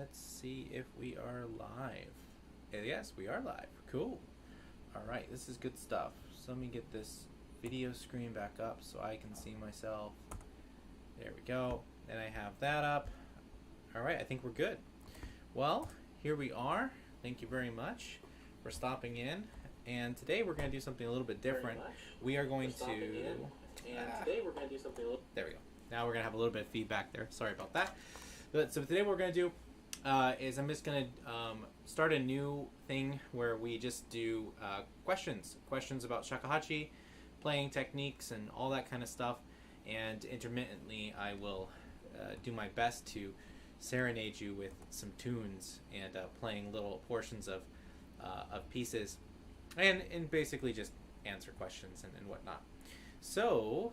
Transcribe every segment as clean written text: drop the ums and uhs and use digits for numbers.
let's see if we are live. Yes, we are live. Cool. All right, this is good stuff. So let me get this video screen back up so I can see myself. There we go. And I have that up. All right, I think we're good. Well, here we are. Thank you very much for stopping in. And today we're going to do something a little bit different. We are going to... There we go. Now we're going to have a little bit of feedback there. Sorry about that. So today what we're going to do is I'm just going to start a new thing where we just do questions about shakuhachi, playing techniques, and all that kind of stuff. And intermittently, I will do my best to serenade you with some tunes and playing little portions of pieces, and basically just answer questions and whatnot. So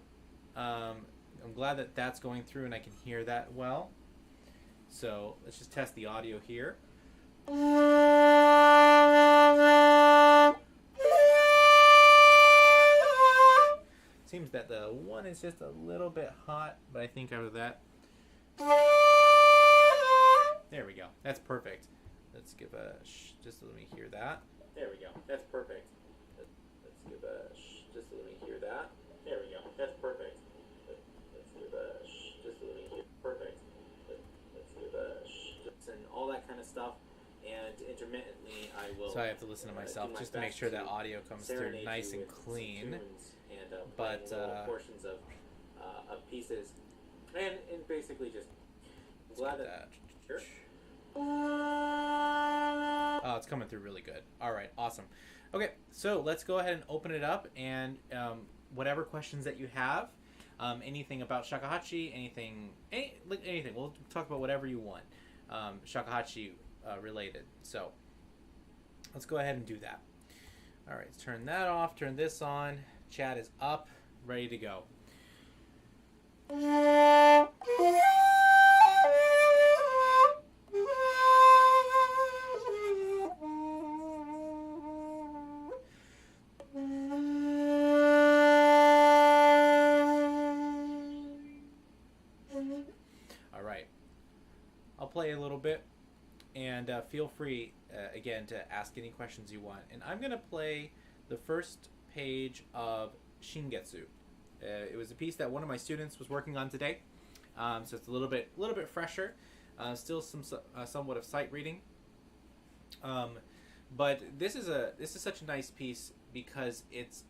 I'm glad that that's going through and I can hear that well. So let's just test the audio here. Seems that the one is just a little bit hot, but I think out of that, there we go. That's perfect. Let's give a just let me hear that. There we go. That's perfect. Let's give a just let me hear that. There we go. That's perfect. Let's give a just let me hear. Perfect. Let's give a and all that kind of stuff. And intermittently, I will. So I have to listen to myself just to make sure that audio comes through nice and clean. But portions of pieces, and basically just glad that. Sure. Oh, it's coming through really good. All right, awesome. Okay, so let's go ahead and open it up, and whatever questions that you have, anything about shakuhachi, anything. We'll talk about whatever you want, shakuhachi related. So let's go ahead and do that. All right, let's turn that off. Turn this on. Chat is up, ready to go. All right, I'll play a little bit, and feel free again to ask any questions you want. And I'm gonna play the first page of Shingetsu. It was a piece that one of my students was working on today, so it's a little bit fresher. Still somewhat of sight reading, but this is such a nice piece because it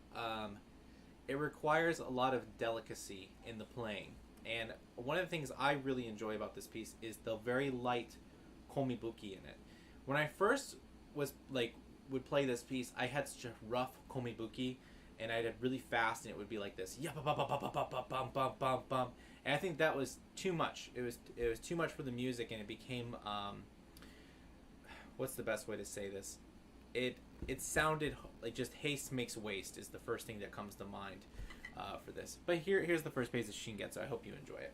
requires a lot of delicacy in the playing. And one of the things I really enjoy about this piece is the very light komibuki in it. When I first would play this piece, I had such a rough komibuki, and I'd have really fast, and it would be like this, and I think that was too much. It was too much for the music, and it became what's the best way to say this? It sounded like just haste makes waste is the first thing that comes to mind for this. But here's the first page of Shingetsu. I hope you enjoy it.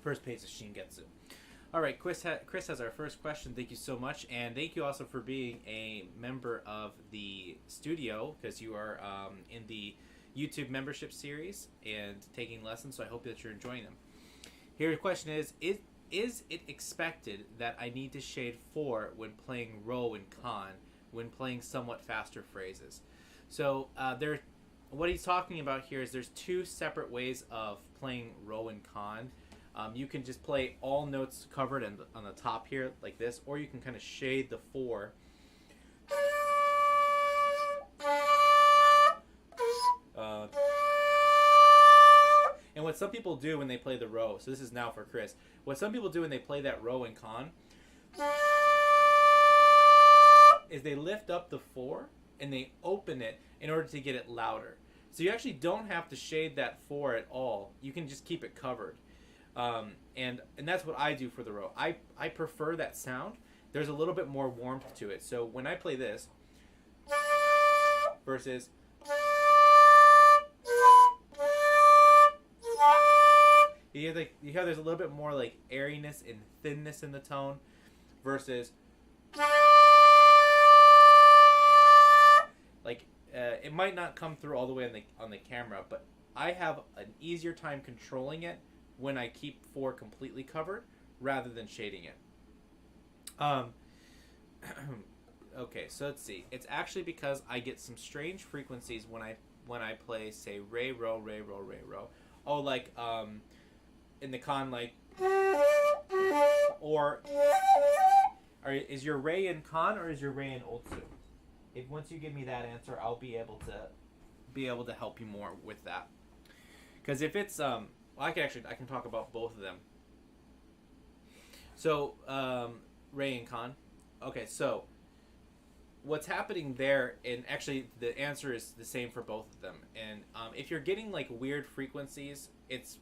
First page is Shingetsu. All right, Chris has our first question. Thank you so much, and thank you also for being a member of the studio, because you are in the YouTube membership series and taking lessons. So I hope that you're enjoying them. Here, the question is it expected that I need to shade 4 when playing Ro and Kan when playing somewhat faster phrases? So what he's talking about here is there's 2 separate ways of playing Ro and Kan. You can just play all notes covered on the top here like this, or you can kind of shade the 4. And what some people do when they play the Ro, so this is now for Chris, what some people do when they play that Ro and Kan is they lift up the 4 and they open it in order to get it louder. So you actually don't have to shade that 4 at all. You can just keep it covered. And that's what I do for the Ro. I prefer that sound. There's a little bit more warmth to it. So when I play this versus you hear there's a little bit more like airiness and thinness in the tone versus like it might not come through all the way on the camera, but I have an easier time controlling it when I keep 4 completely covered rather than shading it. Okay, so let's see. It's actually because I get some strange frequencies when I play, say, Re, Ro, Re, Ro, Re, Ro. Oh, like in the Kan, like, or is your Re in Kan or is your Re in Otsu? If once you give me that answer, I'll be able to help you more with that. Because if it's I can talk about both of them. So, Ray and Kan. Okay, so what's happening there, and actually the answer is the same for both of them. And if you're getting like weird frequencies, it's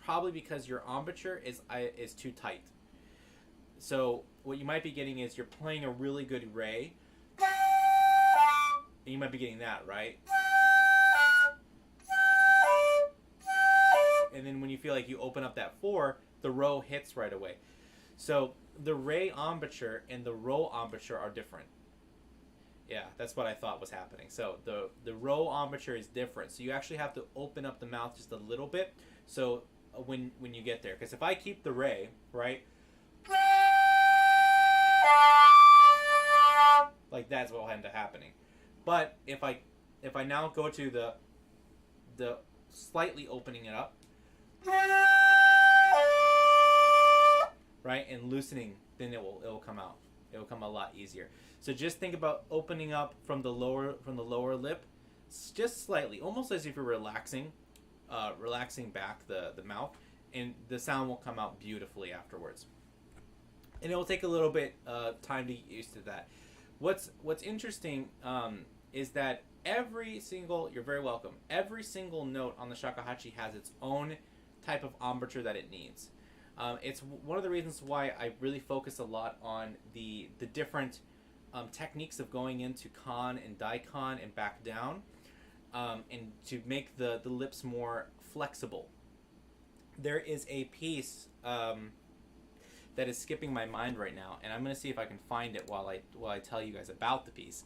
probably because your embouchure is too tight. So what you might be getting is you're playing a really good Ray, and you might be getting that, right? And then when you feel like you open up that 4, the Ro hits right away. So the Re embouchure and the Ro embouchure are different. Yeah, that's what I thought was happening. So the Ro embouchure is different. So you actually have to open up the mouth just a little bit. So when you get there, because if I keep the Re, right, like that's what will end up happening. But if I now go to the slightly opening it up, right, and loosening, then it will come out. It will come a lot easier. So just think about opening up from the lower lip, just slightly, almost as if you're relaxing back the mouth, and the sound will come out beautifully afterwards. And it will take a little bit time to get used to that. What's interesting is that you're very welcome. Every single note on the shakuhachi has its own type of embouchure that it needs. It's one of the reasons why I really focus a lot on the different techniques of going into Kan and Daikon and back down, and to make the lips more flexible. There is a piece that is skipping my mind right now, and I'm going to see if I can find it while I tell you guys about the piece.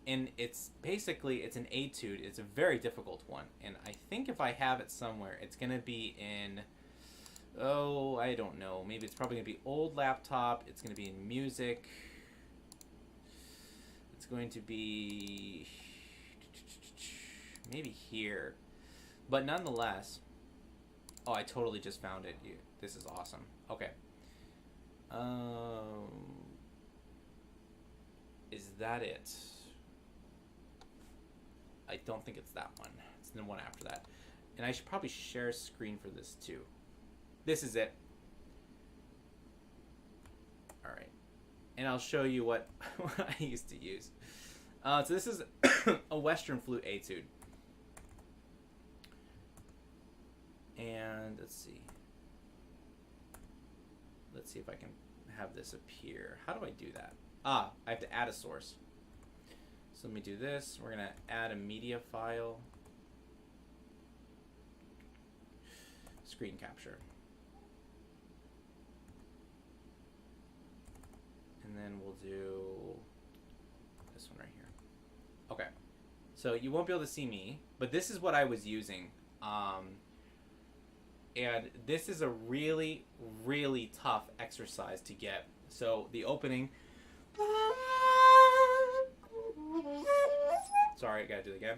And it's an etude. It's a very difficult one, and I think if I have it somewhere, it's going to be in, I don't know, maybe it's probably going to be old laptop, it's going to be in music, it's going to be maybe here, but nonetheless, I totally just found it. This is awesome. Okay. Is that it? I don't think it's that one. It's the one after that. And I should probably share a screen for this too. This is it. Alright. And I'll show you what I used to use. So this is a Western flute etude. And let's see. Let's see if I can have this appear. How do I do that? I have to add a source. So let me do this. We're going to add a media file. Screen capture. And then we'll do this one right here. Okay. So you won't be able to see me, but this is what I was using. And this is a really, really tough exercise to get. So the opening. Sorry, I gotta do it again.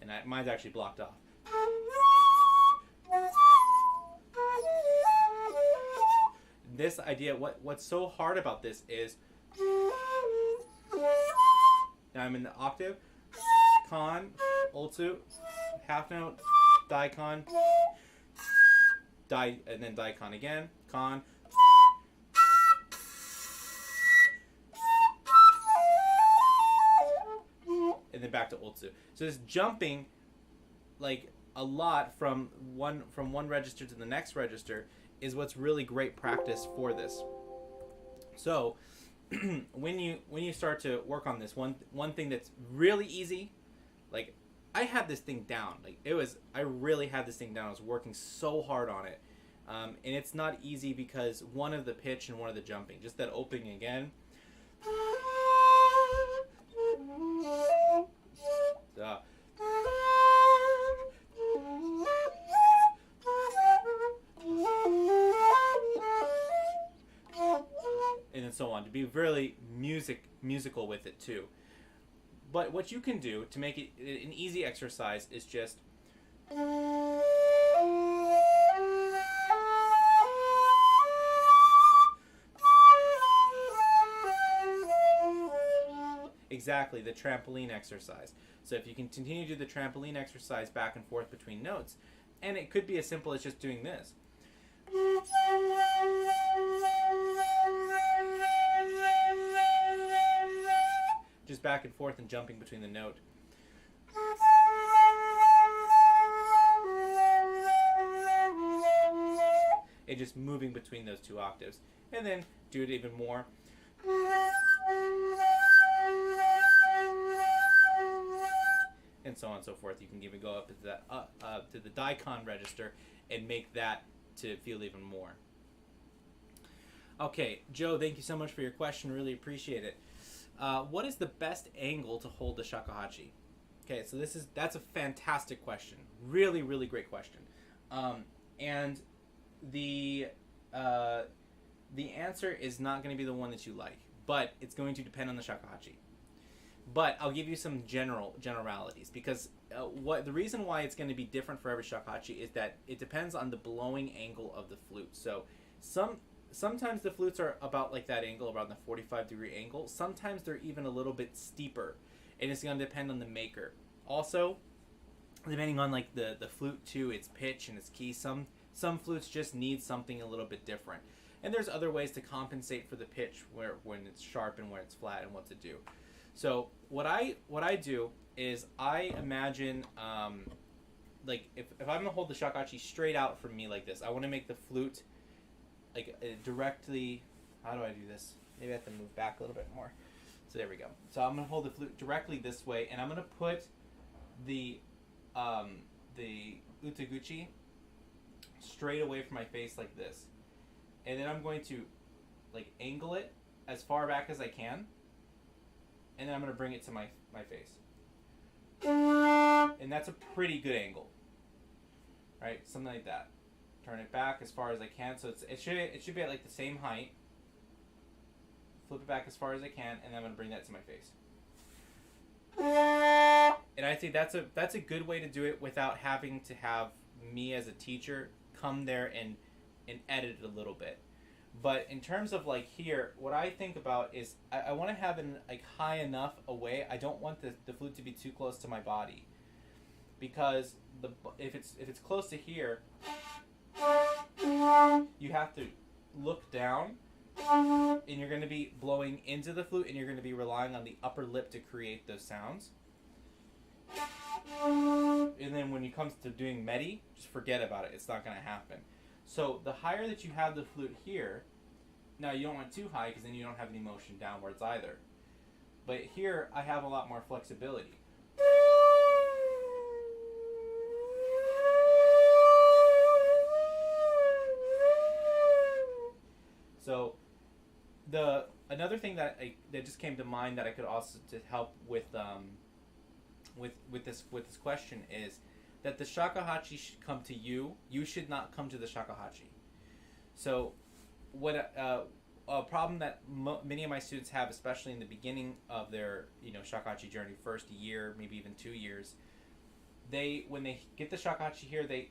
And mine's actually blocked off. This idea, what's so hard about this is, now I'm in the octave, con, ultu, half note, dicon, and then dicon again, con, and then back to ultu. So this jumping like a lot from one register to the next register is what's really great practice for this. So when you start to work on this, one thing that's really easy, like I had this thing down, like I really had this thing down. I was working so hard on it, and it's not easy because one of the pitch and one of the jumping, just that opening again. And so on, to be really musical with it too. But what you can do to make it an easy exercise is just exactly the trampoline exercise. So if you can continue to do the trampoline exercise back and forth between notes, and it could be as simple as just doing this. Just back and forth and jumping between the note. And just moving between those two octaves. And then do it even more. And so on and so forth. You can even go up to that to the dicon register and make that to feel even more. Okay, Joe, thank you so much for your question. Really appreciate it. What is the best angle to hold the shakuhachi? Okay, so that's a fantastic question. Really, really great question. And the answer is not going to be the one that you like, but it's going to depend on the shakuhachi. But I'll give you some generalities because the reason why it's going to be different for every shakuhachi is that it depends on the blowing angle of the flute. So sometimes the flutes are about like that angle, around the 45-degree angle. Sometimes they're even a little bit steeper, and it's going to depend on the maker. Also, depending on like the flute too, its pitch and its key. Some flutes just need something a little bit different, and there's other ways to compensate for the pitch when it's sharp and when it's flat and what to do. So what I do is I imagine like if I'm gonna hold the shakuhachi straight out from me like this, I want to make the flute like directly. How do I do this? Maybe I have to move back a little bit more. So there we go. So I'm gonna hold the flute directly this way, and I'm gonna put the utaguchi straight away from my face like this, and then I'm going to like angle it as far back as I can, and then I'm gonna bring it to my face, and that's a pretty good angle, right? Something like that. Turn it back as far as I can, so it should be at like the same height. Flip it back as far as I can, and then I'm gonna bring that to my face. And I think that's a good way to do it without having to have me as a teacher come there and edit it a little bit. But in terms of like here, what I think about is I want to have it like high enough away. I don't want the flute to be too close to my body, because if it's close to here, you have to look down, and you're going to be blowing into the flute, and you're going to be relying on the upper lip to create those sounds. And then when it comes to doing medi, just forget about it. It's not going to happen. So the higher that you have the flute here, now you don't want it too high because then you don't have any motion downwards either. But here I have a lot more flexibility. the another thing that just came to mind that I could also to help with this question is that the shakuhachi should come to you. You should not come to the shakuhachi. So, what a problem that many of my students have, especially in the beginning of their shakuhachi journey, first year, maybe even 2 years, when they get the shakuhachi here, they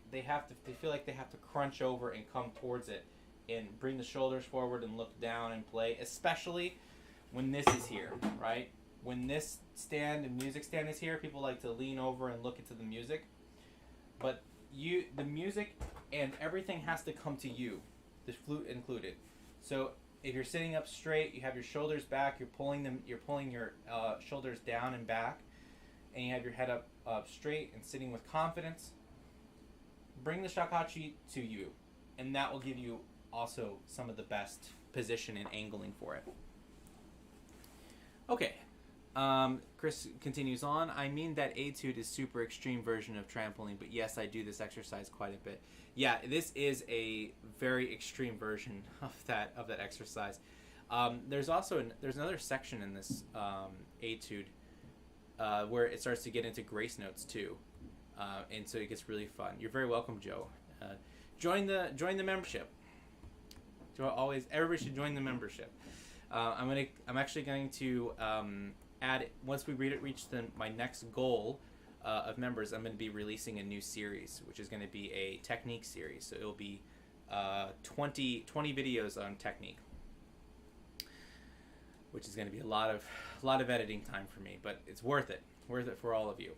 feel like they have to crunch over and come towards it and bring the shoulders forward and look down and play, especially when this is here, right? When this stand and music stand is here, people like to lean over and look into the music. But the music and everything has to come to you, the flute included. So if you're sitting up straight, you have your shoulders back, you're pulling your shoulders down and back, and you have your head up straight and sitting with confidence. Bring the shakuhachi to you, and that will give you also some of the best position and angling for it. Okay. Chris continues on. I mean that etude is super extreme version of trampoline, but yes, I do this exercise quite a bit. Yeah, this is a very extreme version of that exercise. There's another section in this etude where it starts to get into grace notes too, and so it gets really fun. You're very welcome, Joe. Join the membership. Everybody should join the membership. I'm actually going to add, once we reach my next goal of members, I'm going to be releasing a new series, which is going to be a technique series. So it'll be 20 videos on technique, which is going to be a lot of editing time for me, but it's worth it for all of you.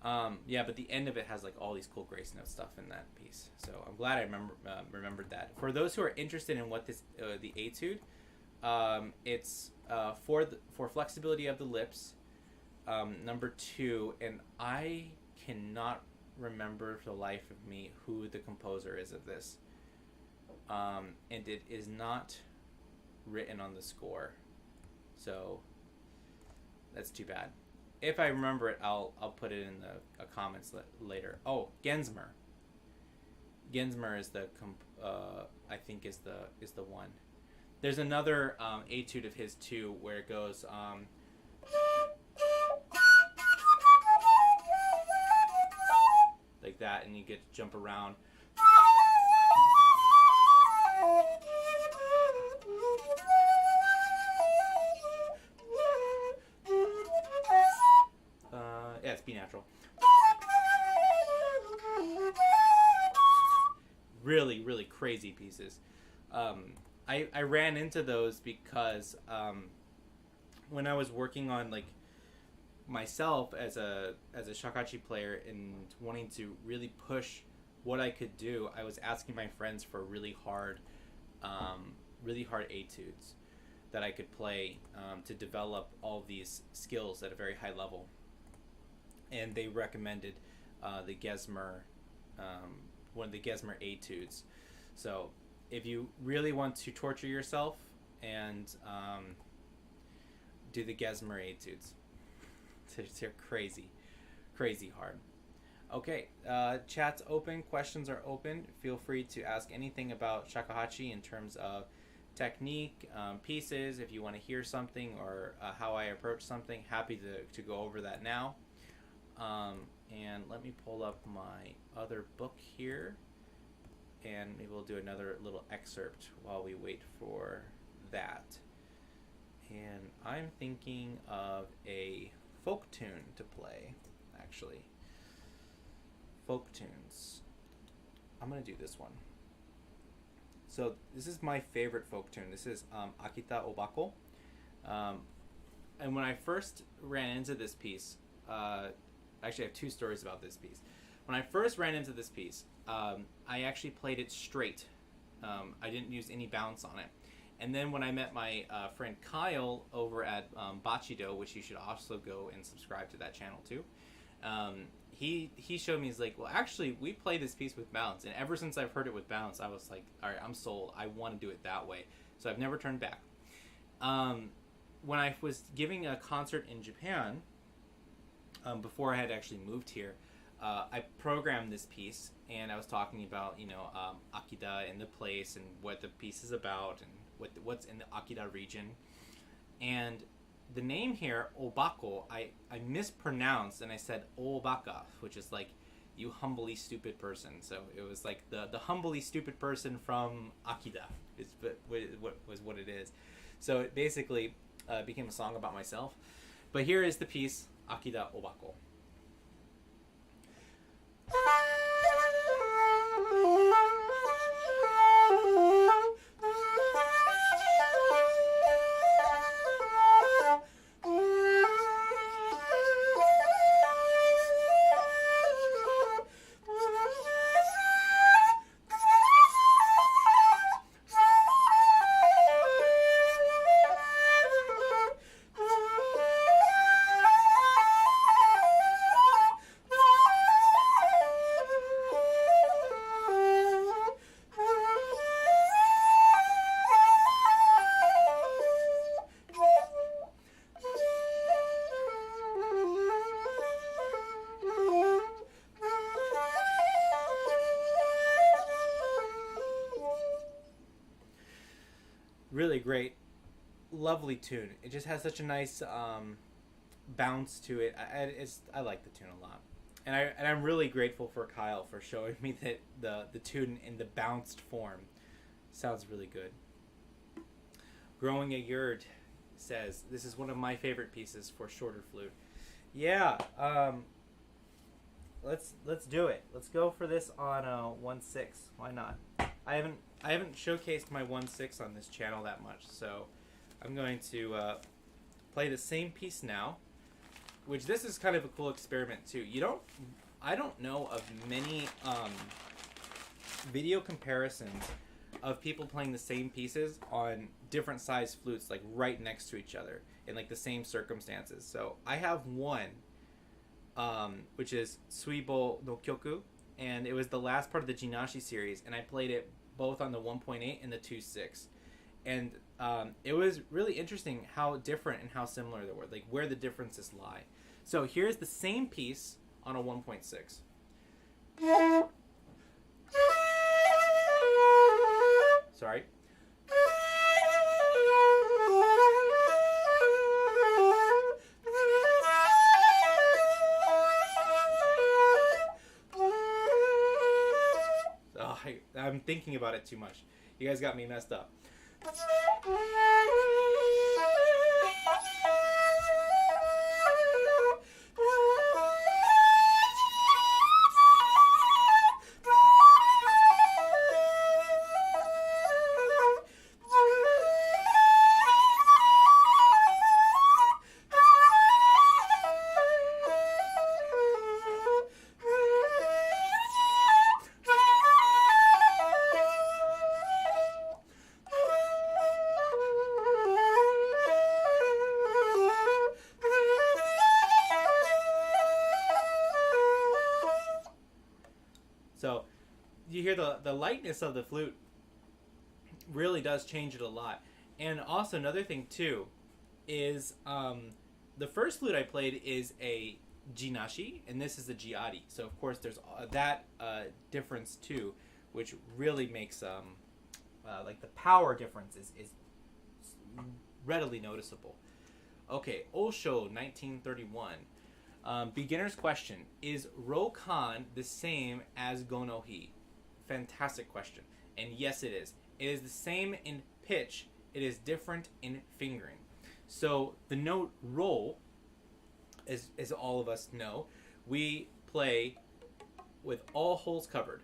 But the end of it has like all these cool grace note stuff in that piece. So I'm glad I remembered that. For those who are interested in what the etude, it's for flexibility of the lips. Number 2, and I cannot remember for the life of me who the composer is of this. And it is not written on the score, so that's too bad. If I remember it, I'll put it in the comments later. Oh, Gensmer. Gensmer is I think is the one. There's another etude of his too, where it goes like that, and you get to jump around. Yeah, it's B natural. Really, really crazy pieces. I ran into those because when I was working on like myself as a shakuhachi player and wanting to really push what I could do, I was asking my friends for really hard etudes that I could play to develop all these skills at a very high level. And they recommended the Gensmer, one of the Gensmer etudes. So if you really want to torture yourself and do the Gensmer etudes, they're crazy hard. Okay, chat's open, questions are open. Feel free to ask anything about shakuhachi in terms of technique, pieces. If you want to hear something or how I approach something, happy to go over that now. And let me pull up my other book here, and maybe we'll do another little excerpt while we wait for that. And I'm thinking of a folk tune to play, actually. Folk tunes. I'm going to do this one. So this is my favorite folk tune. This is Akita Obako. And when I first ran into this piece, actually I have 2 stories about this piece. When I first ran into this piece, I actually played it straight. I didn't use any bounce on it. And then when I met my friend Kyle over at Bachido, which you should also go and subscribe to that channel too, he showed me, he's like, well, actually, we play this piece with bounce. And ever since I've heard it with bounce, I was like, all right, I'm sold. I want to do it that way. So I've never turned back. When I was giving a concert in Japan, before I had actually moved here, I programmed this piece, and I was talking about, Akita and the place and what the piece is about and what's in the Akita region. And the name here, Obako, I mispronounced and I said Obaka, which is like you humbly stupid person. So it was like the humbly stupid person from Akita is what it is. So it basically became a song about myself. But here is the piece, Akita Obako. Really great, lovely tune. It just has such a nice bounce to it. I like the tune a lot, and I'm really grateful for Kyle for showing me that the tune in the bounced form sounds really good. Growing a Yurd says this is one of my favorite pieces for shorter flute. Yeah, let's do it. Let's go for this on 1/6. Why not? I haven't showcased my 1/6 on this channel that much, so I'm going to play the same piece now, which this is kind of a cool experiment too. I don't know of many video comparisons of people playing the same pieces on different size flutes, like right next to each other in like the same circumstances. So I have one, which is Suibo no Kyoku, and it was the last part of the Jinashi series, and I played it both on the 1.8 and the 2.6, and it was really interesting how different and how similar they were, like where the differences lie. So here's the same piece on a 1.6. Sorry. I'm thinking about it too much. You guys got me messed up. So you hear the lightness of the flute really does change it a lot. And also another thing too is the first flute I played is a Jinashi, and this is a Giadi. So of course there's that difference too, which really makes like the power difference is readily noticeable. Okay, Osho 1931. Beginner's question. Is Ro-kan the same as Go-no-hi? Fantastic question. And yes, it is. It is the same in pitch. It is different in fingering. So the note Ro, as all of us know, we play with all holes covered.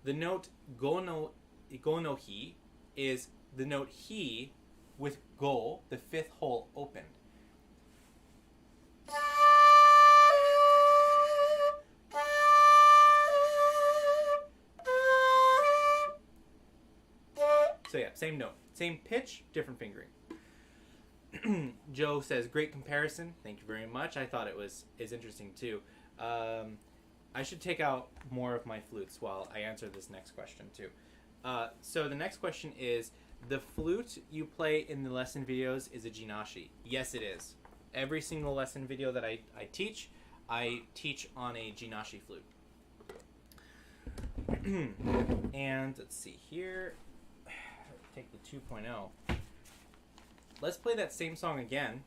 The note Go-no-hi is the note Hi with Go, the fifth hole, opened. So yeah, same note, same pitch, different fingering. Joe says, great comparison. Thank you very much. I thought it was interesting too. I should take out more of my flutes while I answer this next question too. So the next question is, the flute you play in the lesson videos is a Jinashi. Yes, it is. Every single lesson video that I teach on a Jinashi flute. And let's see here. take the 2.0. Let's play that same song again.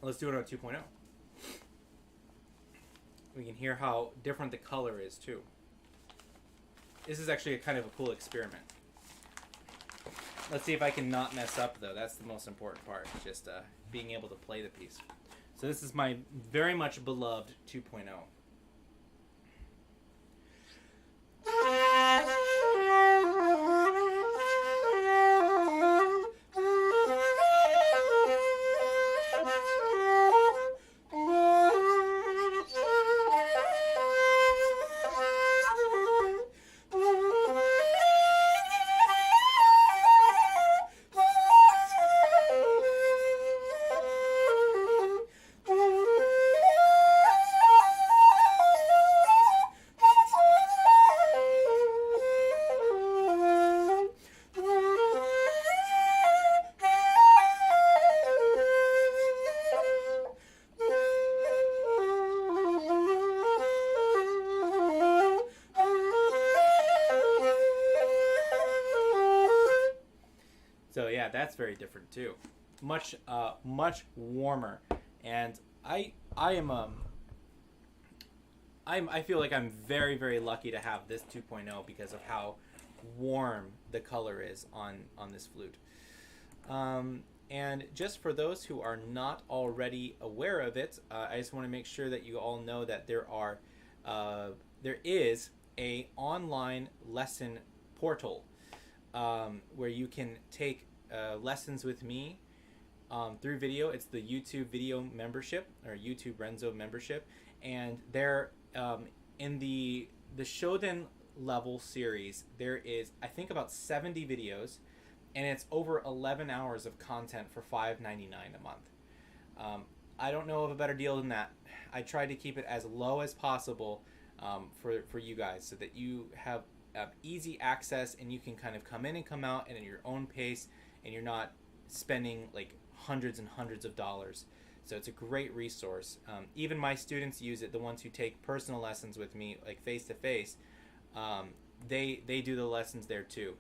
Let's do it on 2.0. We can hear how different the color is too. This is actually a kind of a cool experiment. Let's see if I can not mess up though. That's the most important part, just being able to play the piece. So this is my very much beloved 2.0. So yeah, that's very different too. Much warmer, and I feel like I'm very lucky to have this 2.0 because of how warm the color is on this flute. And just for those who are not already aware of it, I just want to make sure that you all know that there is a online lesson portal where you can take lessons with me through video. It's the YouTube video membership, or YouTube Renzo membership, and there in the Shoden level series there is, I think, about 70 videos, and it's over 11 hours of content for $5.99 a month. I don't know of a better deal than that. I try to keep it as low as possible for you guys, so that you have easy access and you can kind of come in and come out and at your own pace, and you're not spending like hundreds and hundreds of dollars. So it's a great resource. Even my students use it, the ones who take personal lessons with me, like face to face. They do the lessons there too,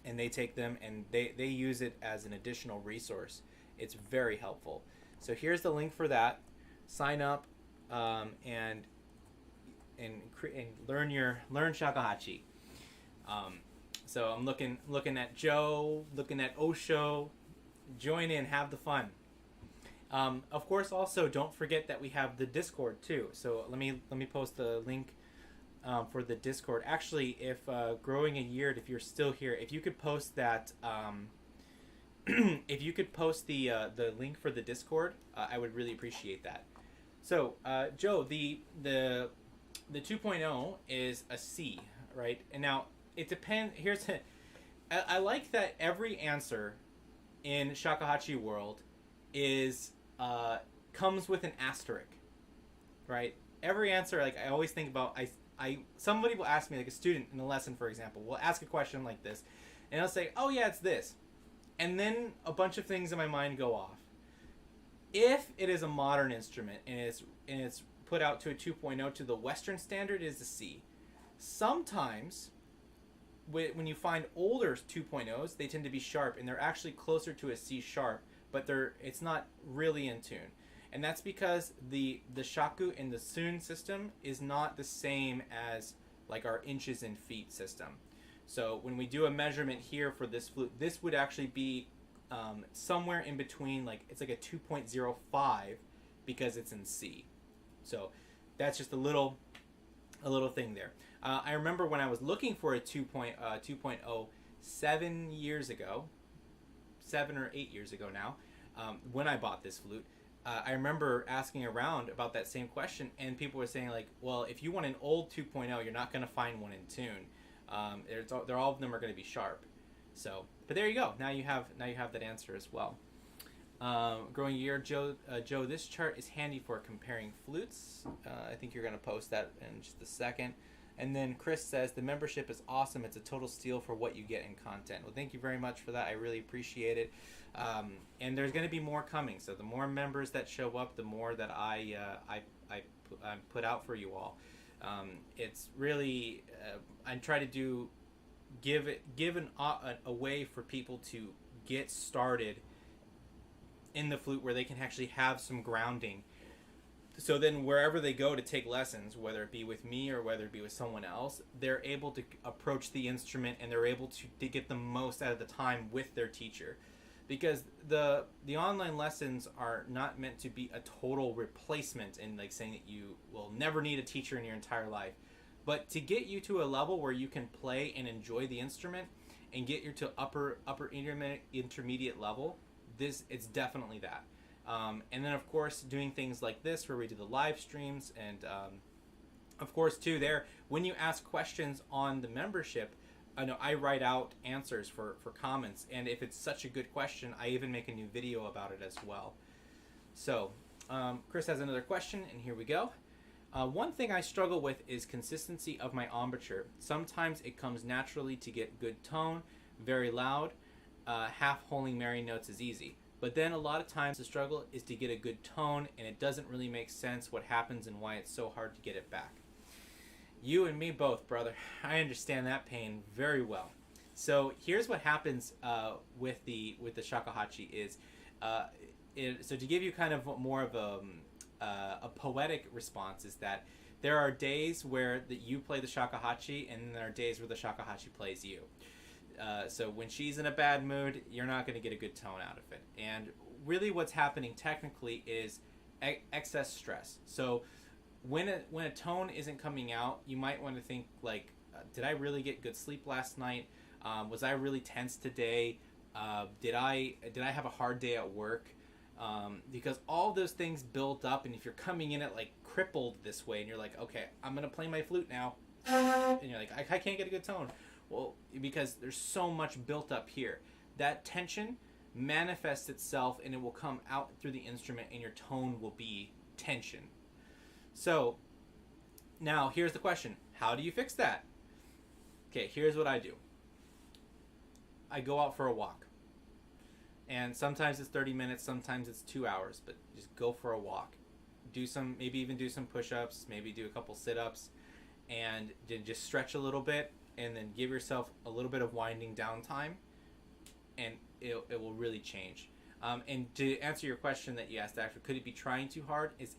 and they take them and they use it as an additional resource. It's very helpful. So here's the link for that. Sign up and learn shakuhachi. So I'm looking at Joe, looking at Osho. Join in, have the fun. Of course, also don't forget that we have the Discord too. So let me post the link for the Discord. Actually, if Growing a Year, if you're still here, if you could post that, if you could post the link for the Discord, I would really appreciate that. So Joe, the 2.0 is a C, right? And now it depends. I like that every answer in Shakuhachi world is comes with an asterisk, right? Every answer, like I always think about, somebody will ask me, like a student in a lesson, for example, will ask a question like this, and I'll say, oh yeah, it's this, and then a bunch of things in my mind go off. If it is a modern instrument and it's put out to a 2.0 to the Western standard, is a C. Sometimes when you find older 2.0s, they tend to be sharp, and they're actually closer to a C sharp, but it's not really in tune. And that's because the shaku in the sun system is not the same as like our inches and feet system. So when we do a measurement here for this flute, this would actually be somewhere in between, like it's like a 2.05 because it's in C. So that's just a little thing there. I remember when I was looking for a 2.0 7 years ago, 7 or 8 years ago now, when I bought this flute, I remember asking around about that same question, and people were saying like, well, if you want an old 2.0, you're not going to find one in tune. All of them are going to be sharp. So, but there you go. Now you have that answer as well. Growing Year, Joe, this chart is handy for comparing flutes. I think you're going to post that in just a second. And then Chris says, the membership is awesome. It's a total steal for what you get in content. Well, thank you very much for that. I really appreciate it. And there's going to be more coming. So the more members that show up, the more that I put out for you all. It's really, I try to do a way for people to get started in the flute where they can actually have some grounding. So then wherever they go to take lessons, whether it be with me or whether it be with someone else, they're able to approach the instrument and they're able to get the most out of the time with their teacher. Because the online lessons are not meant to be a total replacement and like saying that you will never need a teacher in your entire life. But to get you to a level where you can play and enjoy the instrument and get you to upper intermediate level, it's definitely that. And then, of course, doing things like this where we do the live streams. And, of course, too, when you ask questions on the membership, I know I write out answers for comments. And if it's such a good question, I even make a new video about it as well. So, Chris has another question, and here we go. One thing I struggle with is consistency of my embouchure. Sometimes it comes naturally to get good tone, very loud. Half Holy Mary notes is easy. But then a lot of times the struggle is to get a good tone, and it doesn't really make sense what happens and why it's so hard to get it back. You and me both, brother. I understand that pain very well. So here's what happens with the shakuhachi is, so to give you kind of more of a poetic response is that there are days where you play the shakuhachi, and there are days where the shakuhachi plays you. So when she's in a bad mood, you're not going to get a good tone out of it. And really what's happening technically is excess stress. So when a tone isn't coming out, you might want to think like, did I really get good sleep last night? Was I really tense today? Did I have a hard day at work? Because all those things build up, and if you're coming in at like crippled this way and you're like, okay, I'm going to play my flute now, and you're like, I can't get a good tone. Well, because there's so much built up here. That tension manifests itself and it will come out through the instrument, and your tone will be tension. So now here's the question. How do you fix that? Okay, here's what I do. I go out for a walk. And sometimes it's 30 minutes, sometimes it's 2 hours, but just go for a walk. Maybe even do some push-ups, maybe do a couple sit-ups, and then just stretch a little bit, and then give yourself a little bit of winding down time, and it will really change. And to answer your question that you asked, actually, could it be trying too hard? Is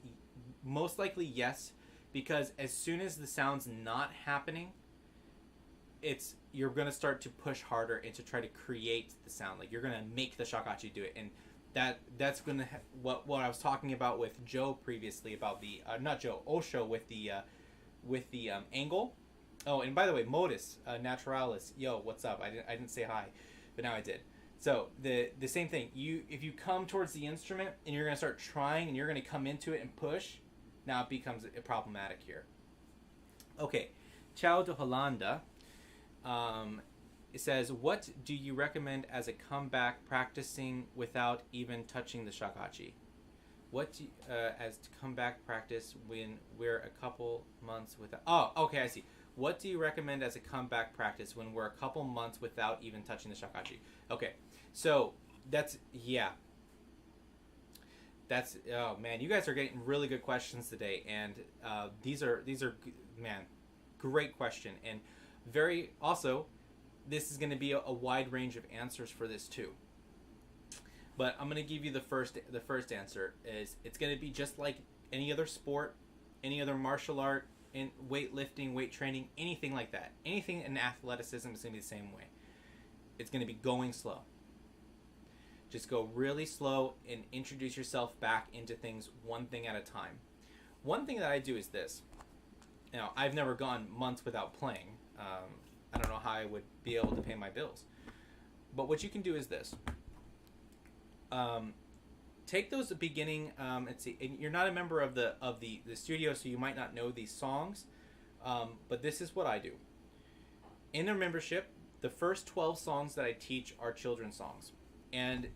most likely yes, because as soon as the sound's not happening, you're going to start to push harder and to try to create the sound. Like you're going to make the shakuhachi do it, and that's going to what I was talking about with Joe previously about the not Joe, Osho with the angle. Oh, and by the way, Modus Naturalis, yo, what's up? I didn't say hi, but now I did. So the same thing. If you come towards the instrument and you're gonna start trying and you're gonna come into it and push, now it becomes problematic here. Okay, Ciao de Hollanda. It says, what do you recommend as a comeback practicing without even touching the shakuhachi? What do as to comeback practice when we're a couple months without? Oh, okay, I see. What do you recommend as a comeback practice when we're a couple months without even touching the shakuhachi? Okay, so that's oh man, you guys are getting really good questions today, and these are man, great question, and very also, this is going to be a wide range of answers for this too. But I'm going to give you the first answer is it's going to be just like any other sport, any other martial art, in weightlifting, weight training, anything like that. Anything in athleticism is going to be the same way. It's going to be going slow. Just go really slow and introduce yourself back into things one thing at a time. One thing that I do is this. Now, I've never gone months without playing. I don't know how I would be able to pay my bills. But what you can do is this. Take those beginning, let's see, and you're not a member of the studio, so you might not know these songs, but this is what I do. In their membership, the first 12 songs that I teach are children's songs. And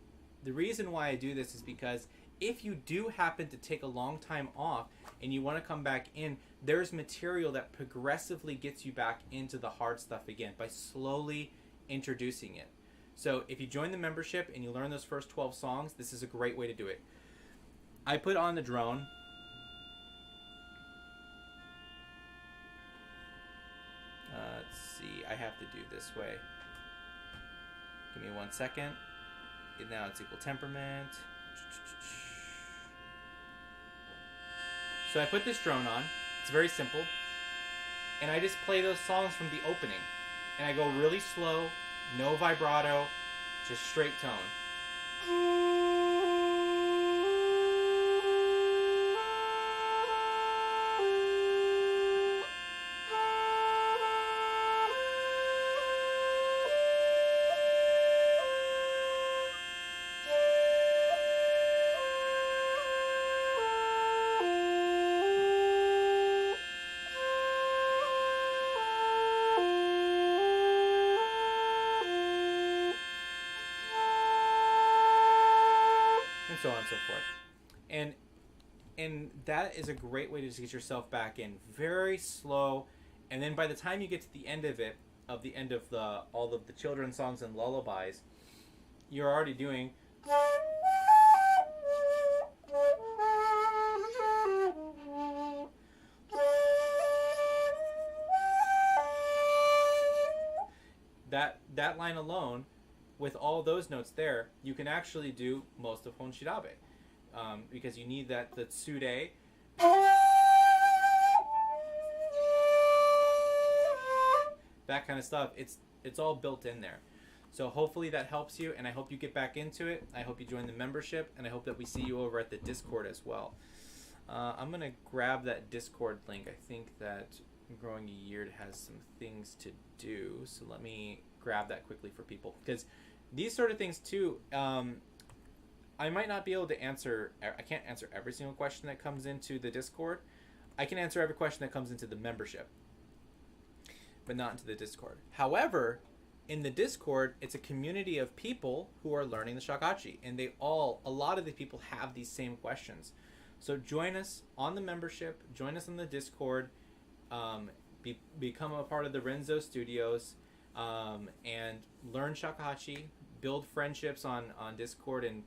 the reason why I do this is because if you do happen to take a long time off and you want to come back in, there's material that progressively gets you back into the hard stuff again by slowly introducing it. So if you join the membership and you learn those first 12 songs, this is a great way to do it. I put on the drone. Let's see. I have to do this way. Give me 1 second. And now it's equal temperament. So I put this drone on. It's very simple. And I just play those songs from the opening. And I go really slow, no vibrato, just straight tone. And so on and so forth. And that is a great way to just get yourself back in. Very slow. And then by the time you get to the end of it, all of the children's songs and lullabies, you're already doing that line alone. With all those notes there, you can actually do most of Honshirabe, because you need the tsude, that kind of stuff. It's all built in there. So hopefully that helps you, and I hope you get back into it. I hope you join the membership, and I hope that we see you over at the Discord as well. I'm gonna grab that Discord link. I think that Growing a Year has some things to do, so let me grab that quickly for people, because these sort of things too, I might not be able to answer. I can't answer every single question that comes into the Discord. I can answer every question that comes into the membership, but not into the Discord. However, in the Discord, it's a community of people who are learning the shakuhachi, and a lot of the people have these same questions. So join us on the membership, join us on the Discord, become a part of the Renzo Studios, and learn shakuhachi, build friendships on Discord, and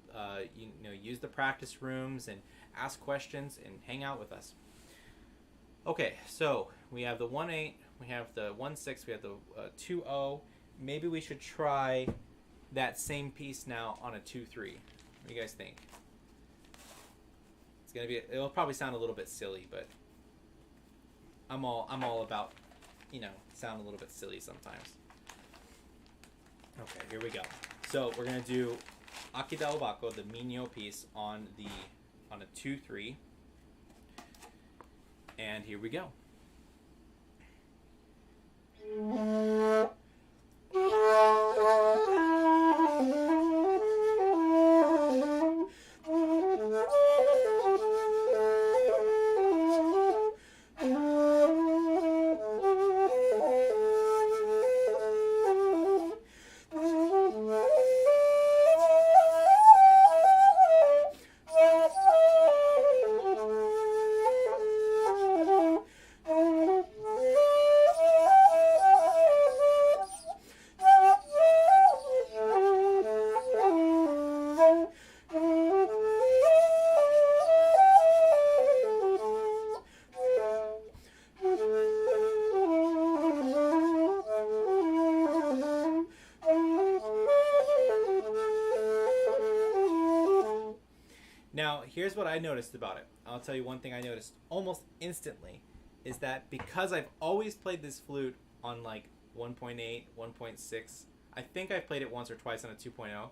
use the practice rooms and ask questions and hang out with us. Okay, so we have the 1-8, we have the 1-6, we have the 2-0. Maybe we should try that same piece now on a 2-3. What do you guys think? It'll probably sound a little bit silly, but I'm all about, sound a little bit silly sometimes. Okay, here we go. So we're gonna do Akida Obako, the Minyo piece, on a 2-3, and here we go. Now, here's what I noticed about it. I'll tell you one thing I noticed almost instantly is that because I've always played this flute on like 1.8, 1.6, I think I've played it once or twice on a 2.0,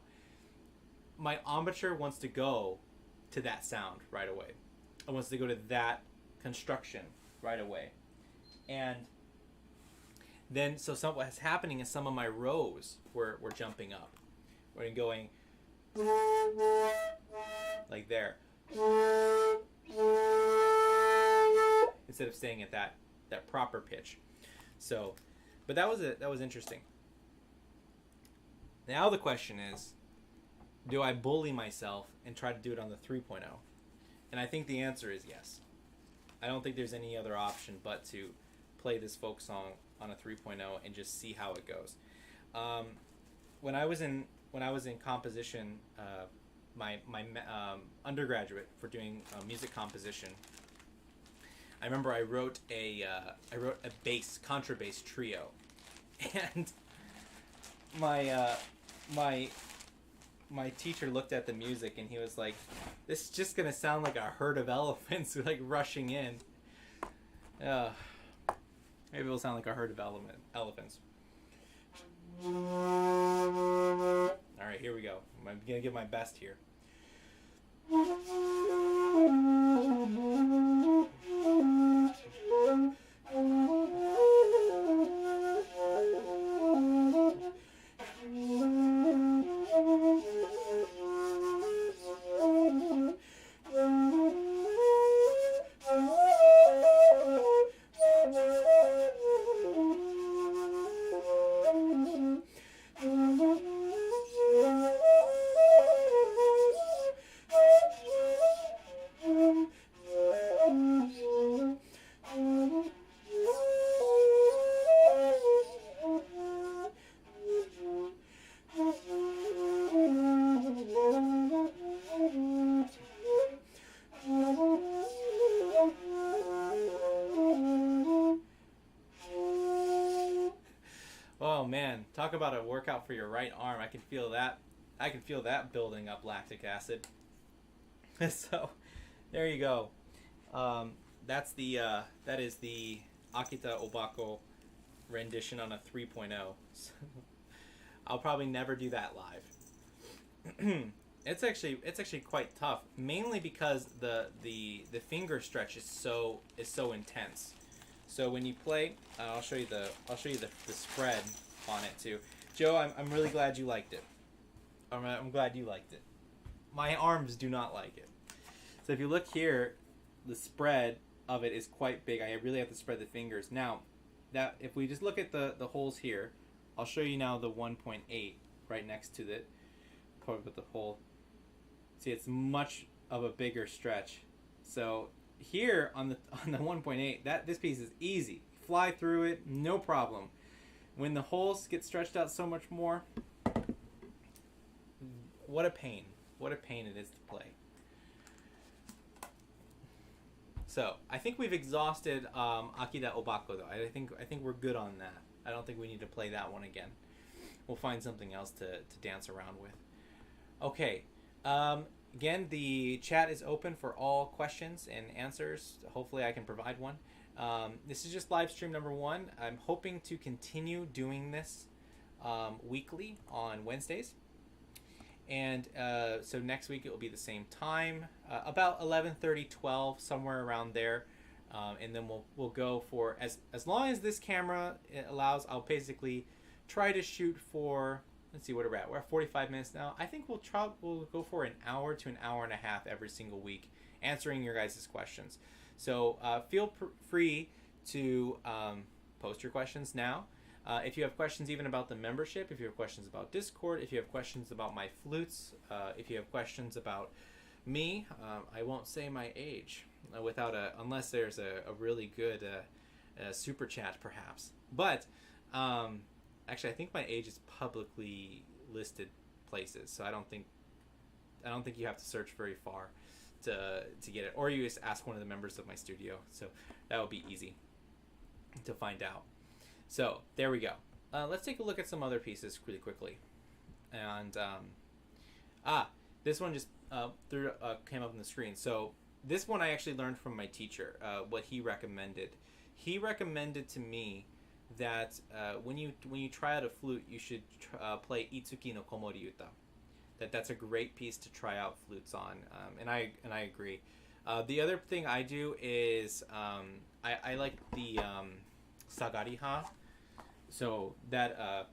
my embouchure wants to go to that sound right away. It wants to go to that construction right away. And then, so what's happening is some of my rows were jumping up. We're going like there, instead of staying at that proper pitch. So, but that was interesting. Now the question is, do I bully myself and try to do it on the 3.0? And I think the answer is yes. I don't think there's any other option but to play this folk song on a 3.0 and just see how it goes. When I was in composition, my undergraduate for doing music composition, I remember I wrote a bass, contrabass trio, And my my teacher looked at the music and he was like, "This is just gonna sound like a herd of elephants like rushing in." Maybe it'll sound like a herd of elephants. All right, here we go. I'm gonna give my best here. Oh man, talk about a workout for your right arm. I can feel that. I can feel that building up lactic acid. So, there you go. That is the Akita Obako rendition on a 3.0. So, I'll probably never do that live. It's actually quite tough, mainly because the finger stretch is so intense. So when you play, I'll show you the spread on it too. Joe, I'm really glad you liked it. I'm glad you liked it. My arms do not like it. So if you look here, the spread of it is quite big. I really have to spread the fingers. Now, that if we just look at the holes here, I'll show you now the 1.8 right next to it. Probably put the hole. See, it's much of a bigger stretch. So here on the 1.8, this piece is easy. Fly through it, no problem. When the holes get stretched out so much more, what a pain. What a pain it is to play. So I think we've exhausted Akita Obako though. I think we're good on that. I don't think we need to play that one again. We'll find something else to dance around with. Okay. Again, the chat is open for all questions and answers. Hopefully I can provide one. This is just live stream number 1. I'm hoping to continue doing this weekly on Wednesdays. And so next week it will be the same time, about 11:30, 12, somewhere around there. And then we'll go for, as long as this camera allows, I'll basically try to shoot for, let's see what we're at. We're at 45 minutes now. I think we'll go for an hour to an hour and a half every single week answering your guys' questions. So feel free to post your questions now. If you have questions even about the membership, if you have questions about Discord, if you have questions about my flutes, if you have questions about me, I won't say my age unless there's a really good super chat perhaps. But actually, I think my age is publicly listed places, so I don't think you have to search very far to get it, or you just ask one of the members of my studio. So that would be easy to find out. So there we go. Let's take a look at some other pieces really quickly. And this one just came up on the screen. So this one I actually learned from my teacher. What he recommended. He recommended to me that when you try out a flute, you should play Itsuki no Komori Uta. That's a great piece to try out flutes on, and I agree. The other thing I do is I like the Sagariha, so that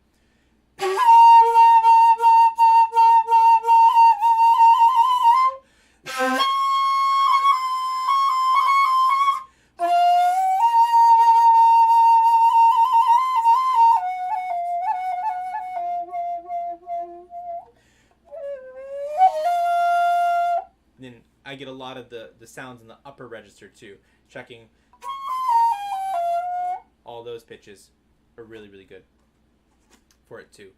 then I get a lot of the sounds in the upper register too. Checking all those pitches are really, really good for it too.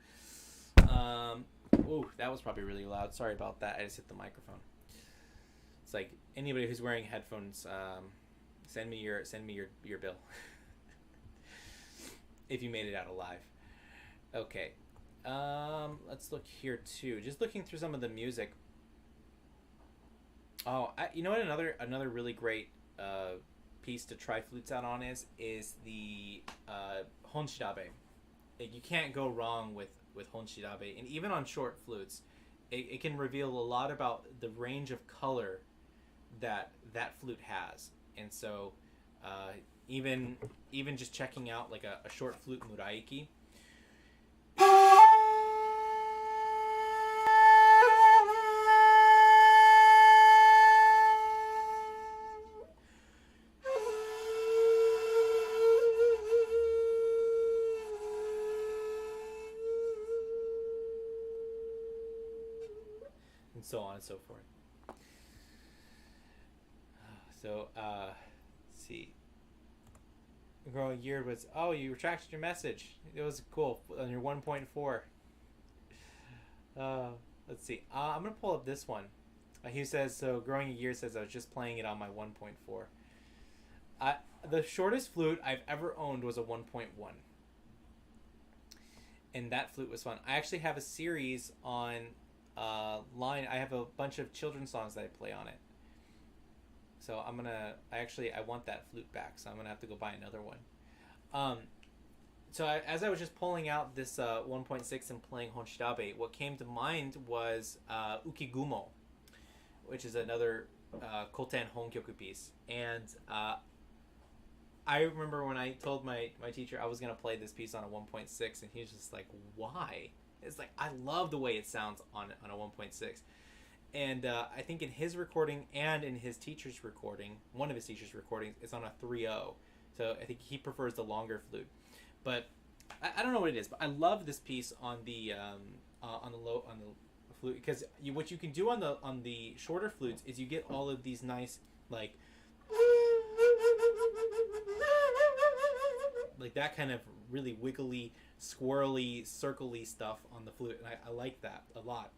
Ooh, that was probably really loud. Sorry about that. I just hit the microphone. It's like anybody who's wearing headphones, send me your bill if you made it out alive. Okay. Let's look here too. Just looking through some of the music. Oh, you know what? Another really great piece to try flutes out on is the honshirabe. You can't go wrong with honshirabe, and even on short flutes, it can reveal a lot about the range of color that flute has. And so, even just checking out like a short flute muraiki. And so on and so forth. So, let's see. Growing year was, oh, you retracted your message. It was cool on your 1.4. Let's see. I'm going to pull up this one. He says, so growing a year says, I was just playing it on my 1.4. The shortest flute I've ever owned was a 1.1. And that flute was fun. I actually have a series on line. I have a bunch of children's songs that I play on it. So I want that flute back, so I'm gonna have to go buy another one. As I was just pulling out this 1.6 and playing honshirabe, what came to mind was ukigumo, which is another koten honkyoku piece. And I remember when I told my teacher I was gonna play this piece on a 1.6, and he was just like, "Why?" It's like, I love the way it sounds on a 1.6. And I think in his recording and in his teacher's recording, one of his teacher's recordings, it's on a 3.0. So I think he prefers the longer flute. But I don't know what it is, but I love this piece on the flute, because what you can do on the shorter flutes is you get all of these nice like that kind of really wiggly, swirly, circly stuff on the flute, and I like that a lot.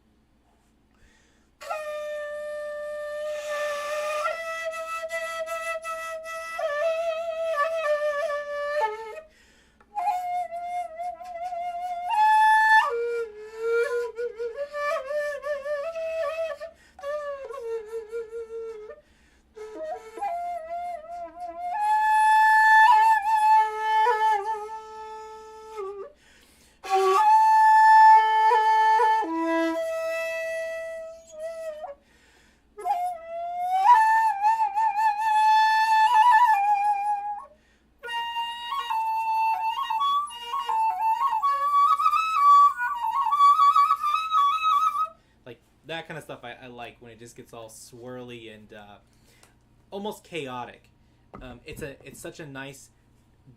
That kind of stuff I like, when it just gets all swirly and almost chaotic. It's such a nice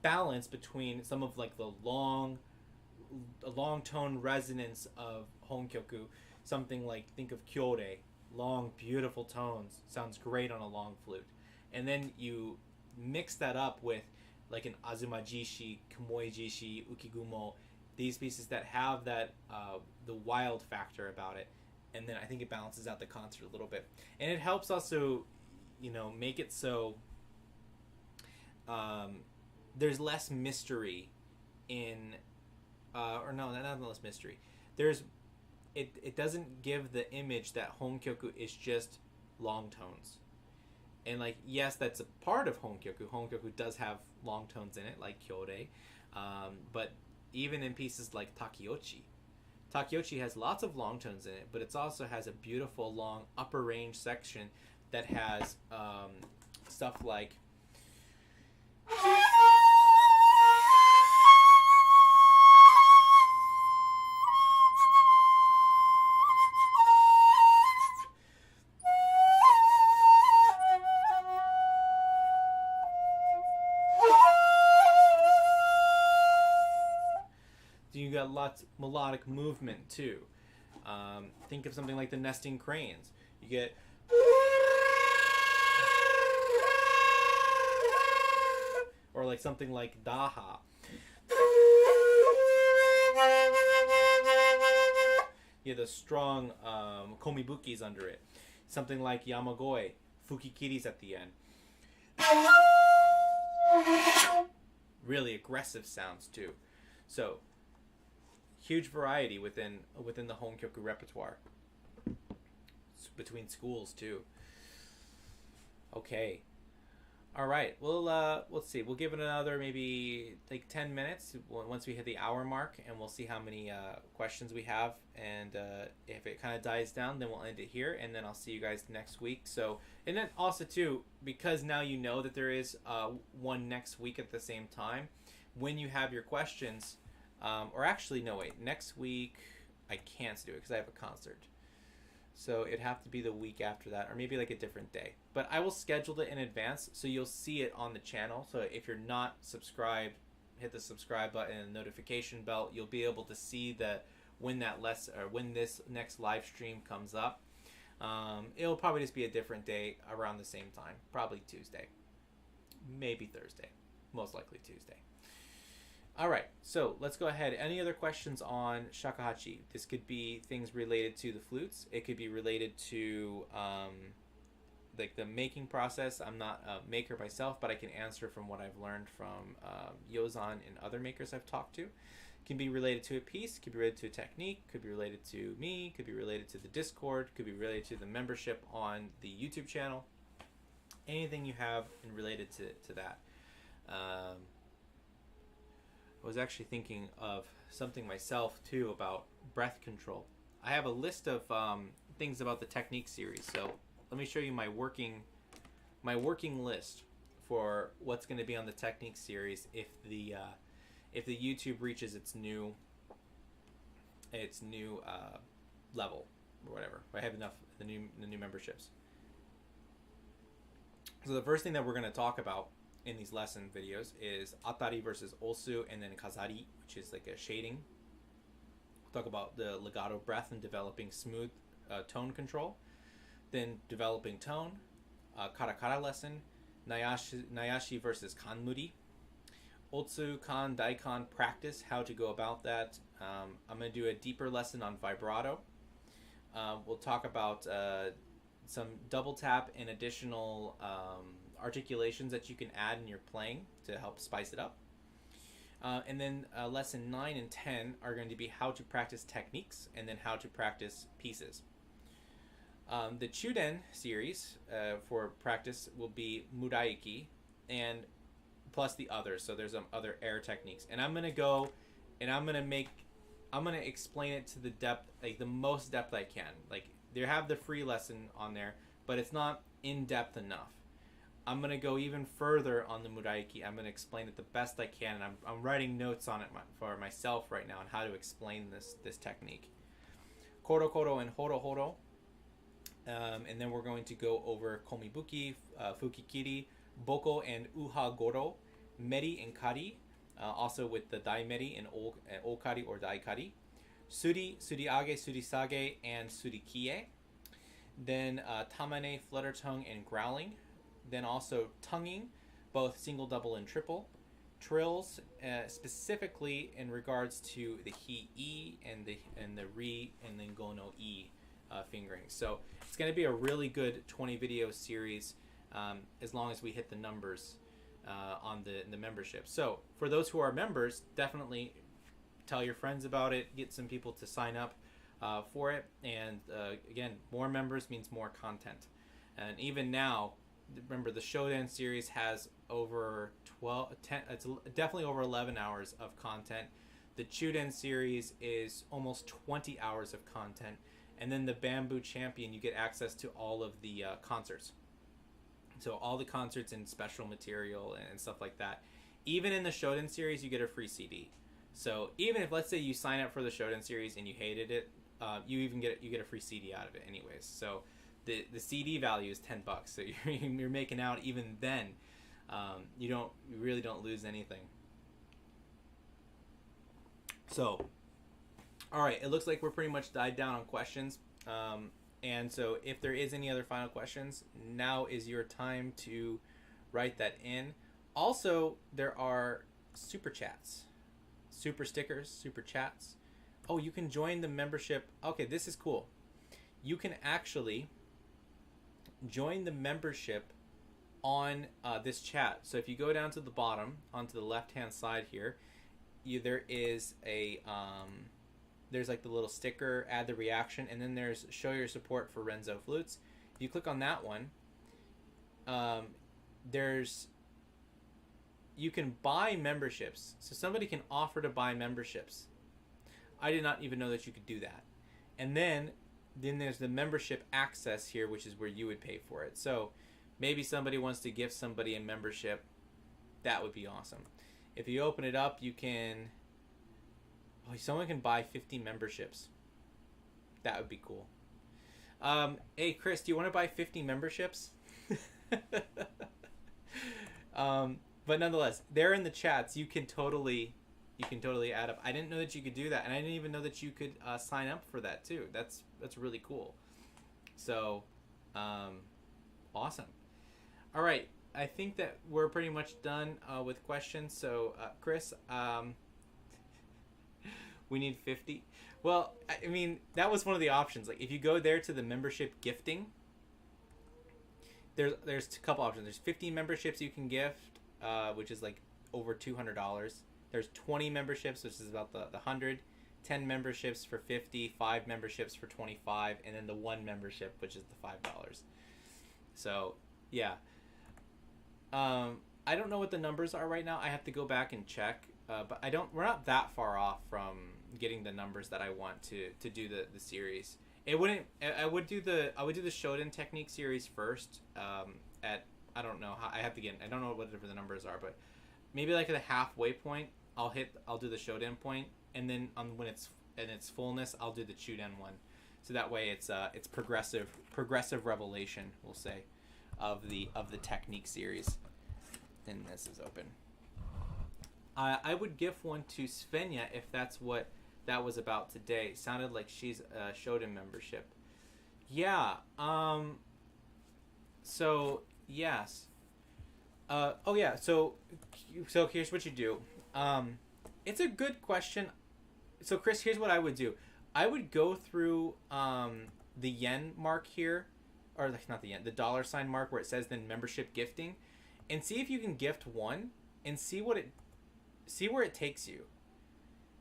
balance between some of like the long tone resonance of honkyoku, something like, think of kyore, long beautiful tones, sounds great on a long flute, and then you mix that up with like an azumajishi, kumoijishi, ukigumo, these pieces that have that the wild factor about it. And then I think it balances out the concert a little bit. And it helps also, make it so there's less mystery in, or no, not less mystery. It doesn't give the image that honkyoku is just long tones. And like, yes, that's a part of honkyoku. Honkyoku does have long tones in it, like kyore. But even in pieces like takiyochi, Takiyochi has lots of long tones in it, but it also has a beautiful long upper range section that has stuff like you got lots of melodic movement too. Think of something like the nesting cranes. You get or like something like Daha. You have the strong komibukis under it. Something like Yamagoi, Fukikiris at the end. Really aggressive sounds too. So huge variety within the Honkyoku repertoire. Between schools too. Okay. All right. Well, let's see. We'll give it another maybe like 10 minutes once we hit the hour mark, and we'll see how many questions we have. And if it kind of dies down, then we'll end it here, and then I'll see you guys next week. So, and then also too, because now you know that there is one next week at the same time, when you have your questions, or actually no wait, next week I can't do it because I have a concert. So it'd have to be the week after that, or maybe like a different day. But I will schedule it in advance, so you'll see it on the channel. So if you're not subscribed, hit the subscribe button and the notification bell. You'll be able to see when this next live stream comes up. It'll probably just be a different day around the same time, probably Tuesday, maybe Thursday, most likely Tuesday. All right, so let's go ahead. Any other questions on shakuhachi? This could be things related to the flutes. It could be related to like the making process. I'm not a maker myself, but I can answer from what I've learned from Yozan and other makers I've talked to. It can be related to a piece, could be related to a technique, could be related to me, could be related to the Discord, could be related to the membership on the YouTube channel. Anything you have and related to that. I was actually thinking of something myself too about breath control. I have a list of things about the technique series. So let me show you my working list for what's going to be on the technique series if the YouTube reaches its new level or whatever. I have enough the new memberships. So the first thing that we're going to talk about in these lesson videos is atari versus osu, and then kazari, which is like a shading. We'll talk about the legato breath and developing smooth tone control, then developing tone, karakara lesson, nayashi versus kanmuri, otsu, kan, daikon practice, how to go about that. I'm going to do a deeper lesson on vibrato. We'll talk about some double tap and additional articulations that you can add in your playing to help spice it up. And then lesson 9 and 10 are going to be how to practice techniques and then how to practice pieces. The Chuden series for practice will be Muraiki and plus the others. So there's some other air techniques. And I'm going to go and I'm going to explain it to the depth, like the most depth I can. Like they have the free lesson on there, but it's not in depth enough. I'm going to go even further on the Muraiki. I'm going to explain it the best I can, and I'm writing notes on it for myself right now on how to explain this technique. Koro Koro and Horo Horo. And then we're going to go over Komibuki, Fukikiri, Boko and Uha Goro, Meri and Kari, also with the Dai Meri and Okari or Dai Kari, Suri, Suriage, Surisage, and Surikie. Then Tamane, flutter tongue, and growling. Then also tonguing, both single, double, and triple. Trills, specifically in regards to the hi-e and the ri and then gono-e fingering. So it's going to be a really good 20 video series as long as we hit the numbers on the membership. So for those who are members, definitely tell your friends about it. Get some people to sign up for it. And again, more members means more content. And even now, remember the Shodan series has over 10, it's definitely over 11 hours of content. The Chuden series is almost 20 hours of content. And then the Bamboo Champion, you get access to all of the concerts. So all the concerts and special material and stuff like that. Even in the Shodan series, you get a free CD. So even if, let's say you sign up for the Shodan series and you hated it, you get a free CD out of it anyways. So the CD value is $10, so you're making out even then. You really don't lose anything. So, all right, it looks like we're pretty much died down on questions. And so if there is any other final questions, now is your time to write that in. Also, there are super chats, super stickers, super chats. Oh, you can join the membership. Okay, this is cool. You can actually join the membership on this chat. So if you go down to the bottom onto the left hand side here, there is a there's like the little sticker, add the reaction, and then there's show your support for Renzo flutes. If you click on that one, there's you can buy memberships. So somebody can offer to buy memberships. I did not even know that you could do that. And then there's the membership access here, which is where you would pay for it. So maybe somebody wants to gift somebody a membership. That would be awesome. If you open it up, you can... Oh, someone can buy 50 memberships. That would be cool. Hey, Chris, do you want to buy 50 memberships? But nonetheless, they're in the chats. You can totally add up. I didn't know that you could do that, and I didn't even know that you could sign up for that too. That's really cool. So, awesome. All right, I think that we're pretty much done with questions. So, Chris, we need 50. Well, I mean, that was one of the options. Like, if you go there to the membership gifting, there's a couple options. There's 50 memberships you can gift, which is like over $200. There's 20 memberships, which is about the 100. 10 memberships for 50, 5 memberships for 25, and then the 1 membership, which is the $5. So, yeah. I don't know what the numbers are right now. I have to go back and check. But we're not that far off from getting the numbers that I want to do the series. I would do the Shoden technique series first. I don't know how, I don't know whatever the numbers are, but maybe like at a halfway point, I'll do the Shoden point, and then when it's in its fullness, I'll do the Chuden one. So that way it's progressive revelation, we'll say, of the technique series. And this is open. I would gift one to Svenja if that's what that was about today. Sounded like she's a Shoden membership. Yeah. So yes. Oh yeah. So here's what you do. It's a good question. So Chris, here's what I would do. I would go through the yen mark here, or not the yen, the $ mark where it says then membership gifting, and see if you can gift one and see where it takes you.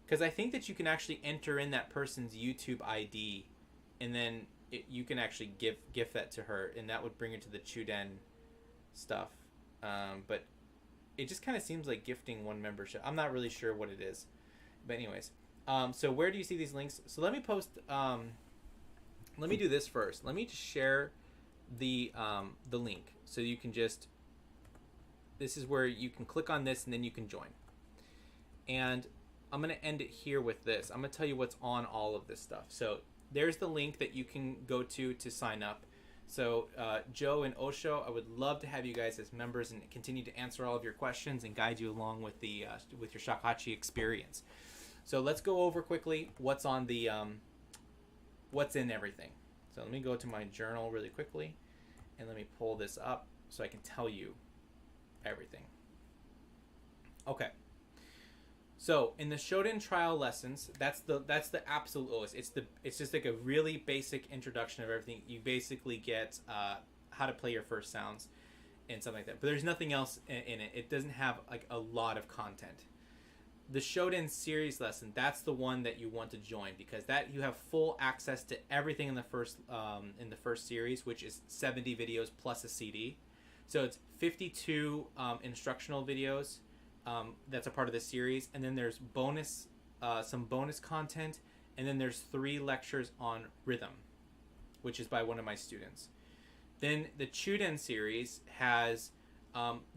Because I think that you can actually enter in that person's YouTube ID, and then you can actually gift that to her, and that would bring her to the Chuden stuff. But it just kind of seems like gifting one membership. I'm not really sure what it is. But anyways, so where do you see these links? So let me post, let me do this first. Let me just share the link. So you can this is where you can click on this and then you can join. And I'm going to end it here with this. I'm going to tell you what's on all of this stuff. So there's the link that you can go to sign up. So Joe and Osho, I would love to have you guys as members and continue to answer all of your questions and guide you along with with your shakuhachi experience. So let's go over quickly what's on the what's in everything. So let me go to my journal really quickly and let me pull this up so I can tell you everything. Okay. So in the Shoden trial lessons, that's the absolute lowest. It's just like a really basic introduction of everything. You basically get how to play your first sounds and something like that. But there's nothing else in it. It doesn't have like a lot of content. The Shoden series lesson, that's the one that you want to join, because that you have full access to everything in the first series, which is 70 videos plus a CD. So it's 52 instructional videos. That's a part of the series, and then there's some bonus content, and then there's 3 lectures on rhythm, which is by one of my students. Then the Chuden series has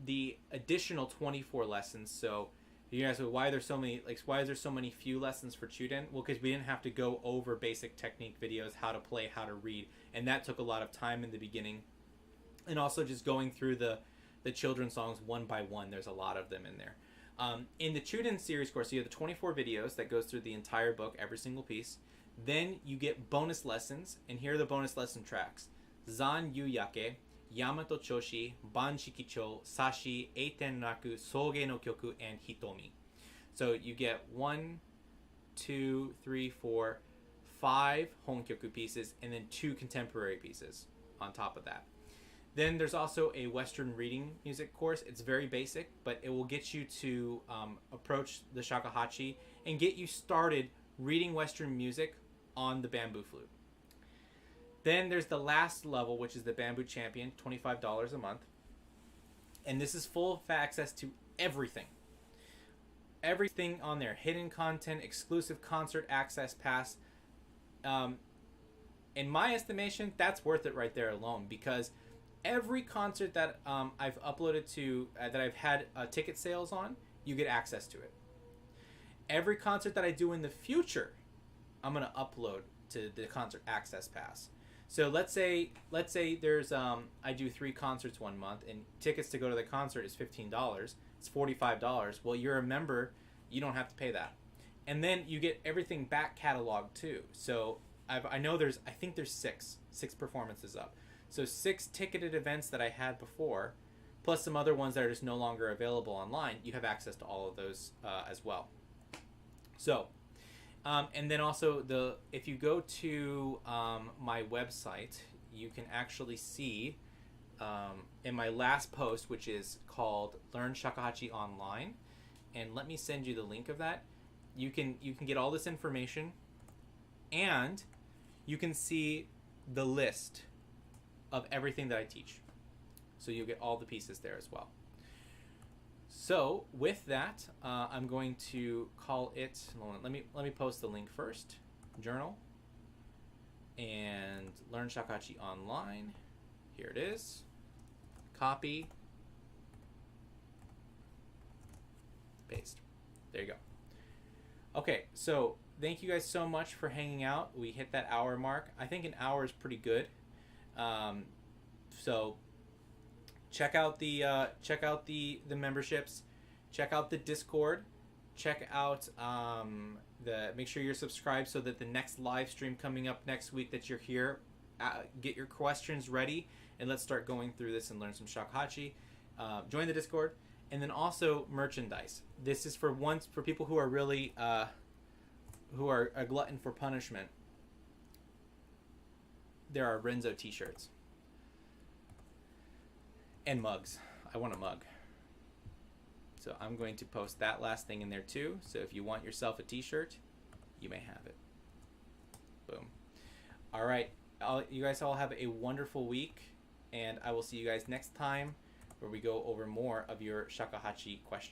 the additional 24 lessons. So you guys, why are there so many few lessons for Chuden? Well, because we didn't have to go over basic technique videos, how to play, how to read, and that took a lot of time in the beginning, and also just going through the children's songs one by one. There's a lot of them in there. In the Chuden series course, you have the 24 videos that goes through the entire book, every single piece. Then you get bonus lessons, and here are the bonus lesson tracks: Zan Yu Yake, Yamato Choshi, Ban Shikicho, Sashi, Eiten Raku, Soge no Kyoku, and Hitomi. So you get 1, 2, 3, 4, 5 honkyoku pieces, and then 2 contemporary pieces on top of that. Then there's also a Western reading music course. It's very basic, but it will get you to approach the shakuhachi and get you started reading Western music on the bamboo flute. Then there's the last level, which is the Bamboo Champion, $25 a month. And this is full access to everything. Everything on there. Hidden content, exclusive concert access pass. In my estimation, that's worth it right there alone, because every concert that I've uploaded to, that I've had ticket sales on, you get access to it. Every concert that I do in the future, I'm going to upload to the concert access pass. So let's say there's I do 3 concerts one month, and tickets to go to the concert is $15. It's $45. Well, you're a member, you don't have to pay that, and then you get everything back cataloged too. So I think there's six performances up. So 6 ticketed events that I had before, plus some other ones that are just no longer available online. You have access to all of those as well. So. And then also if you go to my website, you can actually see in my last post, which is called Learn Shakuhachi Online, and let me send you the link of that. You can get all this information, and you can see the list of everything that I teach. So you'll get all the pieces there as well. So with that, I'm going to call it. Let me post the link first. Journal and Learn Shakuhachi Online. Here it is. Copy. Paste. There you go. Okay, so thank you guys so much for hanging out. We hit that hour mark. I think an hour is pretty good. So. Check out the memberships, check out the Discord, check out make sure you're subscribed so that the next live stream coming up next week that you're here, get your questions ready, and let's start going through this and learn some shakuhachi. Join the Discord, and then also merchandise. This is for people who are really who are a glutton for punishment. There are Renzo t-shirts. And mugs. I want a mug. So I'm going to post that last thing in there too. So if you want yourself a t-shirt, you may have it. Boom. All right. You guys all have a wonderful week. And I will see you guys next time where we go over more of your shakuhachi questions.